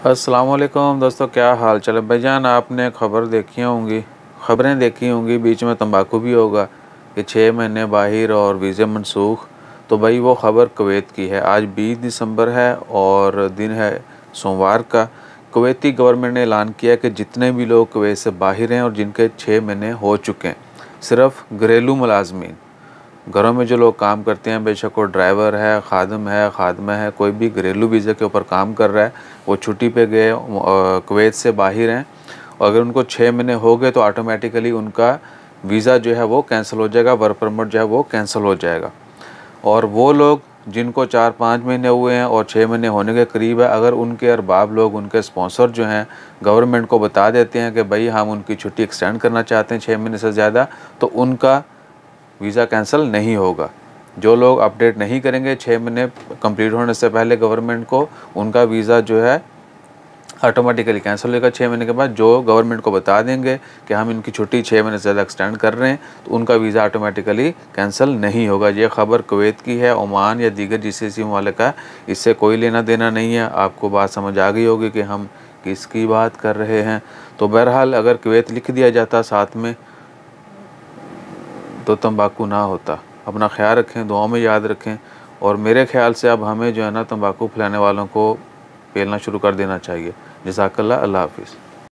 अस्सलाम वालेकुम दोस्तों, क्या हाल चाल है भाईजान। आपने खबरें देखी होंगी, बीच में तंबाकू भी होगा कि 6 महीने बाहिर और वीज़े मनसूख। तो भाई वो ख़बर कुवैत की है। आज 20 दिसंबर है और दिन है सोमवार का। कुवैती गवर्नमेंट ने ऐलान किया कि जितने भी लोग कुवैत से बाहर हैं और जिनके 6 महीने हो चुके हैं, सिर्फ़ घरेलू मुलाजमीन, घरों में जो लोग काम करते हैं, बेशक वो ड्राइवर है, खादम है, खादमा है, कोई भी घरेलू वीज़े के ऊपर काम कर रहा है, वो छुट्टी पे गए कुवैत से बाहर हैं और अगर उनको 6 महीने हो गए तो ऑटोमेटिकली उनका वीज़ा जो है वो कैंसिल हो जाएगा, वर्क परमिट जो है वो कैंसिल हो जाएगा। और वो लोग जिनको 4-5 महीने हुए हैं और 6 महीने होने के करीब है, अगर उनके अरबाब लोग, उनके स्पॉन्सर जो हैं, गवर्नमेंट को बता देते हैं कि भाई हम उनकी छुट्टी एक्सटेंड करना चाहते हैं 6 महीने से ज़्यादा, तो उनका वीज़ा कैंसिल नहीं होगा। जो लोग अपडेट नहीं करेंगे 6 महीने कंप्लीट होने से पहले गवर्नमेंट को, उनका वीज़ा जो है ऑटोमेटिकली कैंसिल होगा 6 महीने के बाद। जो गवर्नमेंट को बता देंगे कि हम इनकी छुट्टी 6 महीने से ज़्यादा एक्सटेंड कर रहे हैं, तो उनका वीज़ा ऑटोमेटिकली कैंसिल नहीं होगा। ये ख़बर कुवैत की है। ओमान या दीगर जीसीसी ममालिक का इससे कोई लेना देना नहीं है। आपको बात समझ आ गई होगी कि हम किसकी बात कर रहे हैं। तो बहरहाल अगर कुवैत लिख दिया जाता साथ में तो तंबाकू ना होता। अपना ख्याल रखें, दुआओं में याद रखें। और मेरे ख्याल से अब हमें जो है ना, तंबाकू फैलाने वालों को पेलना शुरू कर देना चाहिए। जज़ाकल्लाह, अल्लाह हाफ़िज़।